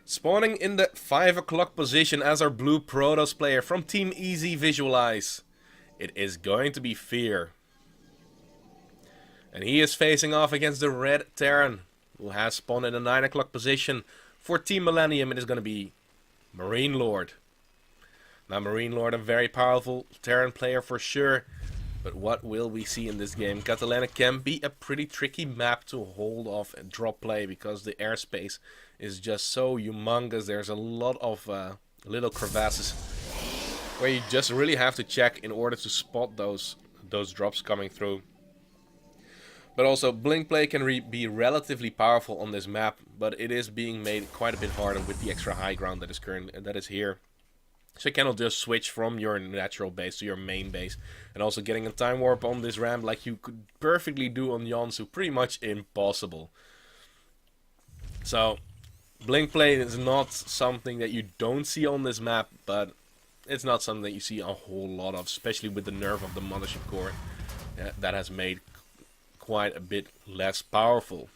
Spawning in the 5 o'clock position as our blue Protoss player from Team Easy Visualize. It is going to be Fear. And he is facing off against the red Terran, who has spawned in the 9 o'clock position. For Team Millennium, it is going to be MarineLord. Now, MarineLord, a very powerful Terran player for sure. But what will we see in this game? Catallena can be a pretty tricky map to hold off and drop play because the airspace is just so humongous. There's a lot of little crevasses where you just really have to check in order to spot those drops coming through. But also, blink play can be relatively powerful on this map, but it is being made quite a bit harder with the extra high ground that is here. So you cannot just switch from your natural base to your main base. And also getting a time warp on this ramp like you could perfectly do on Yonsu, pretty much impossible. So, blink play is not something that you don't see on this map, but it's not something that you see a whole lot of, especially with the nerf of the mothership core. That has made quite a bit less powerful.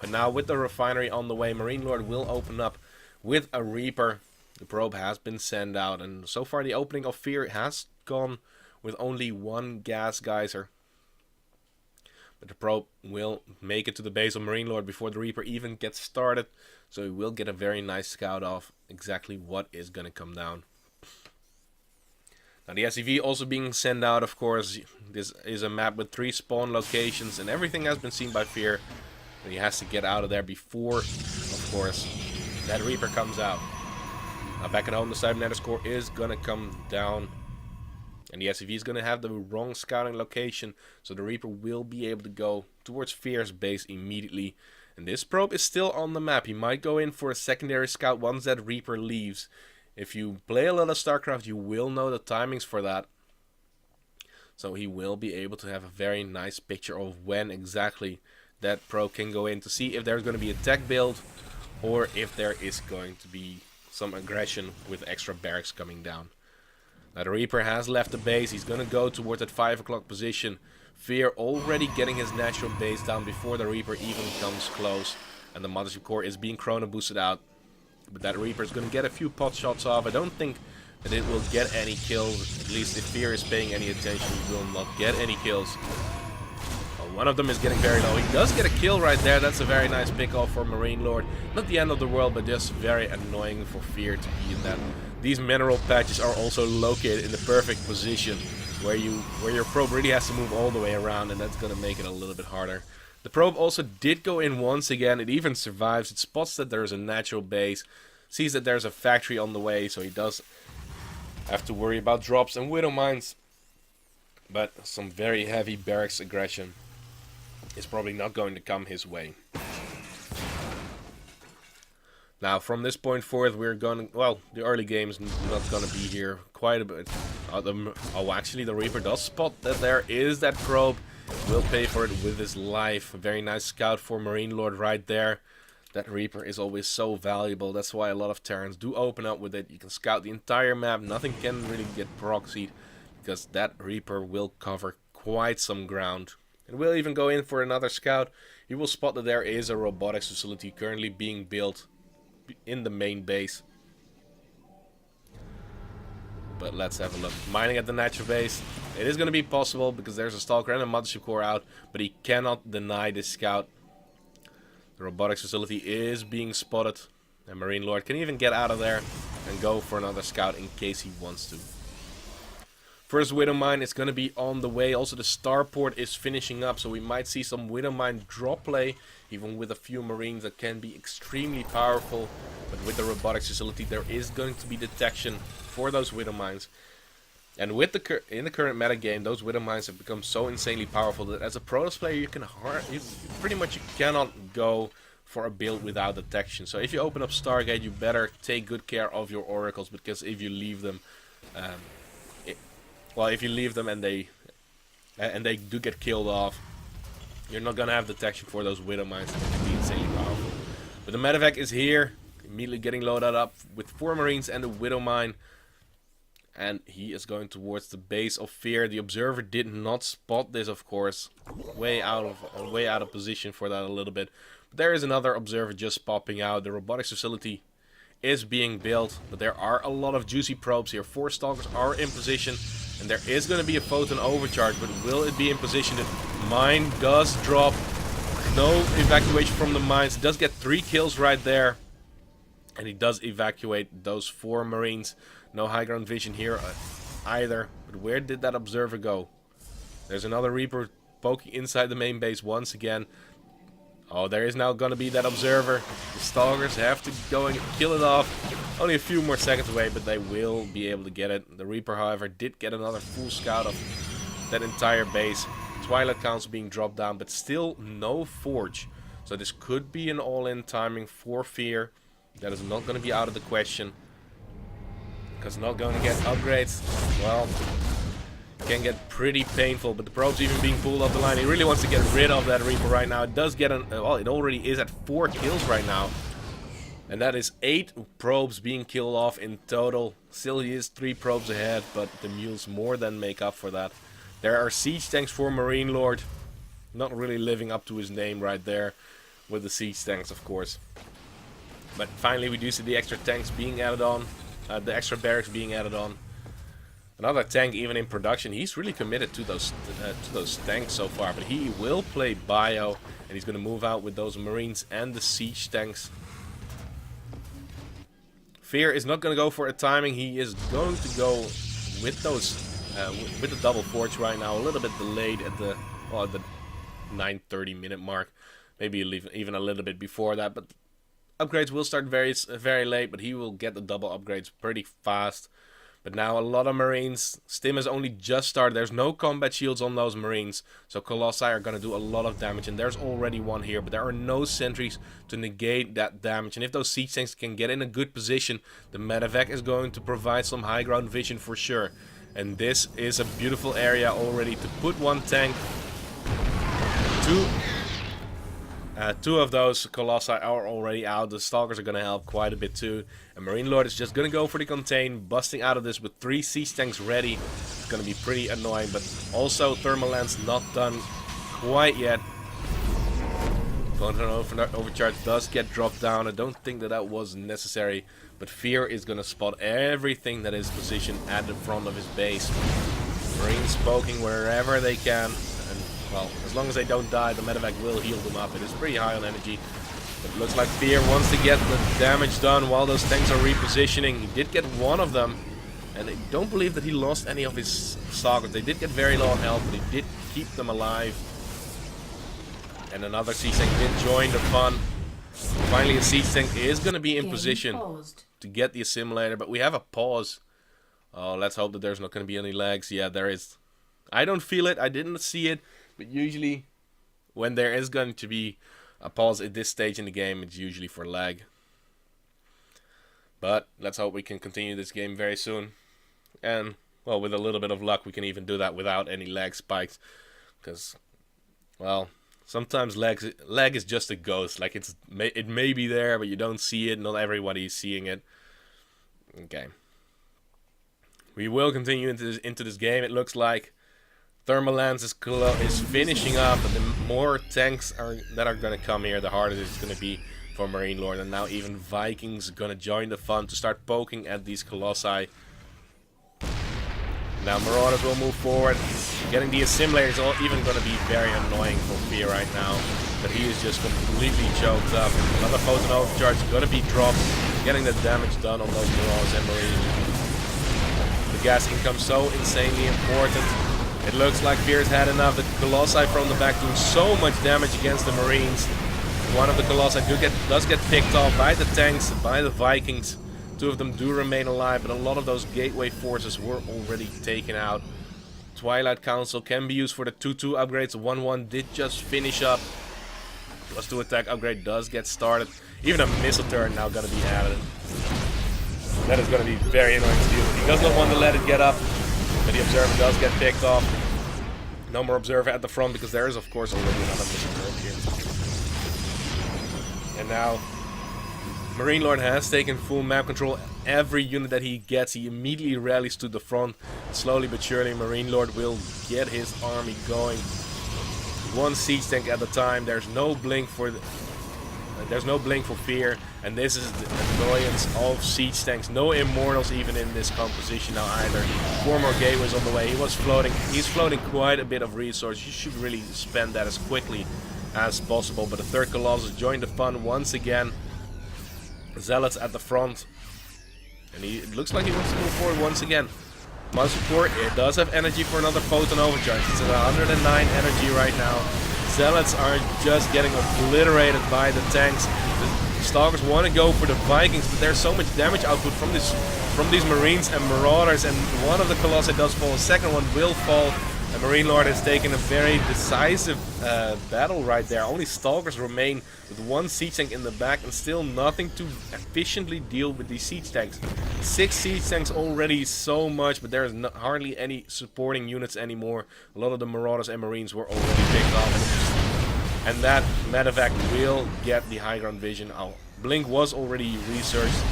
But now with the refinery on the way, MarineLord will open up with a Reaper. The probe has been sent out, and so far the opening of Fear has gone with only one gas geyser. But the probe will make it to the base of MarineLord before the Reaper even gets started, so he will get a very nice scout off exactly what is going to come down. Now the SCV also being sent out, of course. This is a map with 3 spawn locations, and everything has been seen by Fear. And he has to get out of there before, of course, that Reaper comes out. Now back at home, the cybernetics core is going to come down. And the SCV is going to have the wrong scouting location. So the Reaper will be able to go towards Fear's base immediately. And this probe is still on the map. He might go in for a secondary scout once that Reaper leaves. If you play a lot of Starcraft, you will know the timings for that. So he will be able to have a very nice picture of when exactly that probe can go in to see if there's going to be a tech build or if there is going to be some aggression with extra barracks coming down. Now the Reaper has left the base. He's going to go towards that 5 o'clock position. Fear already getting his natural base down before the Reaper even comes close. And the mothership core is being chrono boosted out. But that Reaper is going to get a few pot shots off. I don't think that it will get any kills. At least if Fear is paying any attention, he will not get any kills. Well, one of them is getting very low. He does get a kill right there. That's a very nice pick off for MarineLord. Not the end of the world, but just very annoying for Fear to be in that. These mineral patches are also located in the perfect position where your probe really has to move all the way around, and that's going to make it a little bit harder. The probe also did go in once again. It even survives. It spots that there's a natural base, sees that there's a factory on the way, so he does have to worry about drops and widow mines. But some very heavy barracks aggression is probably not going to come his way. Now, from this point forward, we're going to... Well, the early game is not going to be here quite a bit. Oh, actually, the Reaper does spot that there is that probe. Will pay for it with his life. A very nice scout for MarineLord right there. That Reaper is always so valuable. That's why a lot of Terrans do open up with it. You can scout the entire map. Nothing can really get proxied, because that Reaper will cover quite some ground. And will even go in for another scout. He will spot that there is a robotics facility currently being built in the main base. But let's have a look. Mining at the natural base. It is going to be possible because there's a Stalker and a mothership core out. But he cannot deny this scout. The robotics facility is being spotted. And MarineLord can even get out of there and go for another scout in case he wants to. First Widow Mine is going to be on the way. Also the starport is finishing up. So we might see some Widow Mine drop play. Even with a few Marines that can be extremely powerful. But with the robotics facility there is going to be detection for those Widow Mines. And with in the current meta game, those Widow Mines have become so insanely powerful that as a Protoss player you pretty much cannot go for a build without detection. So if you open up Stargate, you better take good care of your oracles, because if you leave them, if you leave them and they do get killed off, you're not gonna have detection for those Widow Mines that can be insanely powerful. But the medevac is here, immediately getting loaded up with 4 Marines and a Widow Mine. And he is going towards the base of Fear. The observer did not spot this, of course. Way out of position for that a little bit. But there is another observer just popping out. The robotics facility is being built, but there are a lot of juicy probes here. 4 Stalkers are in position, and there is going to be a photon overcharge, but will it be in position? The mine does drop. No evacuation from the mines. He does get 3 kills right there, and he does evacuate those 4 Marines. No high ground vision here either, but where did that observer go? There's another Reaper poking inside the main base once again. Oh, there is now going to be that observer. The Stalkers have to go and kill it off. Only a few more seconds away, but they will be able to get it. The Reaper, however, did get another full scout of that entire base. Twilight Council being dropped down, but still no Forge. So this could be an all-in timing for Fear. That is not going to be out of the question. Because not going to get upgrades, well, can get pretty painful. But the probe's even being pulled off the line. He really wants to get rid of that Reaper right now. It does get an, well, it already is at 4 kills right now. And that is 8 probes being killed off in total. Still he is 3 probes ahead, but the mules more than make up for that. There are siege tanks for MarineLord. Not really living up to his name right there with the siege tanks, of course. But finally we do see the extra tanks being added on. The extra barracks being added on. Another tank even in production. He's really committed to those tanks so far. But he will play bio, and he's going to move out with those Marines and the siege tanks. Fear is not going to go for a timing. He is going to go with those with the double forge right now. A little bit delayed at the 9:30 minute mark. Maybe even a little bit before that. But upgrades will start very late, but he will get the double upgrades pretty fast. But now a lot of Marines. Stim has only just started. There's no combat shields on those Marines. So Colossi are going to do a lot of damage. And there's already one here. But there are no sentries to negate that damage. And if those siege tanks can get in a good position, the medevac is going to provide some high ground vision for sure. And this is a beautiful area already to put one tank. Two of those Colossi are already out. The Stalkers are going to help quite a bit too. And MarineLord is just going to go for the contain, busting out of this with 3 siege tanks ready. It's going to be pretty annoying, but also Thermal Lance not done quite yet. Photon overcharge does get dropped down. I don't think that was necessary, but Fear is going to spot everything that is positioned at the front of his base. Marines poking wherever they can. Well, as long as they don't die, the medevac will heal them up. It is pretty high on energy. But it looks like Fear wants to get the damage done while those tanks are repositioning. He did get one of them. And I don't believe that he lost any of his Stalkers. They did get very low on health, but he did keep them alive. And another siege tank did join the fun. Finally, a siege tank is going to be in position to get the assimilator. But we have a pause. Oh, let's hope that there's not going to be any lags. Yeah, there is. I don't feel it. I didn't see it. But usually, when there is going to be a pause at this stage in the game, it's usually for lag. But let's hope we can continue this game very soon. And, well, with a little bit of luck, we can even do that without any lag spikes. Because, well, sometimes lag is just a ghost. Like, it may be there, but you don't see it. Not everybody is seeing it. Okay. We will continue into this game, it looks like. Thermal Lance is finishing up, but the more tanks that are going to come here, the harder it's going to be for MarineLord. And now even Vikings are going to join the fun to start poking at these Colossi. Now Marauders will move forward. Getting the assimilator is even going to be very annoying for Fear right now. But he is just completely choked up. Another photon overcharge is going to be dropped. Getting the damage done on those Marauders and Marines. The gas income so insanely important. It looks like Fear's had enough. The Colossi from the back doing so much damage against the Marines. One of the Colossi does get picked off by the tanks, by the Vikings. 2 of them do remain alive, but a lot of those gateway forces were already taken out. Twilight Council can be used for the 2-2 upgrades. 1-1 did just finish up. +2 attack upgrade does get started. Even a missile turret now going to be added. That is going to be very annoying to deal with. He does not want to let it get up. But the observer does get picked off. No more observer at the front because there is, of course, already another missile turret here. And now, MarineLord has taken full map control. Every unit that he gets, he immediately rallies to the front. Slowly but surely, MarineLord will get his army going. 1 siege tank at a time. There's no blink for There's no blink for Fear, and this is the annoyance of siege tanks. No immortals even in this composition now either. 4 more gateways on the way. He's floating quite a bit of resource. You should really spend that as quickly as possible. But the third Colossus joined the fun once again. Zealots at the front. And it looks like he wants to move forward once again. Muscle Core, it does have energy for another Photon Overcharge. It's at 109 energy right now. Zealots are just getting obliterated by the tanks. The Stalkers want to go for the Vikings, but there's so much damage output from these Marines and Marauders, and one of the Colossi does fall, the second one will fall. And MarineLord has taken a very decisive battle right there. Only Stalkers remain with 1 siege tank in the back and still nothing to efficiently deal with these siege tanks. 6 siege tanks already, so much, but there is hardly any supporting units anymore. A lot of the Marauders and Marines were already picked off. And that medevac will get the high ground vision. Blink was already researched.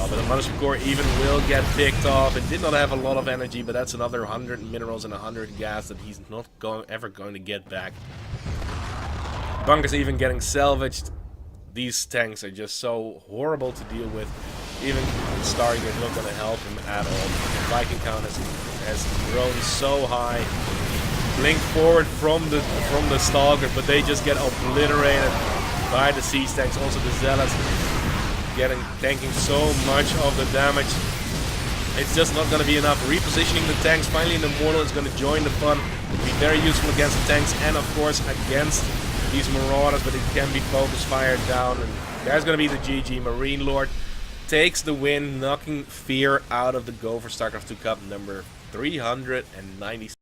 But the Muscle Core even will get picked off. It did not have a lot of energy, but that's another 100 minerals and 100 gas that he's not ever going to get back. Bunkers even getting salvaged. These tanks are just so horrible to deal with. Even Stargate is not going to help him at all. The Viking count has grown so high. Blink forward from the Stalker, but they just get obliterated by the siege tanks. Also the Zealots tanking so much of the damage. It's just not going to be enough. Repositioning the tanks. Finally an Immortal is going to join the fun. It'll be very useful against the tanks and of course against these Marauders, but it can be focus fired down. And there's going to be the GG. MarineLord takes the win, knocking Fear out of the Go for StarCraft 2 Cup number 396.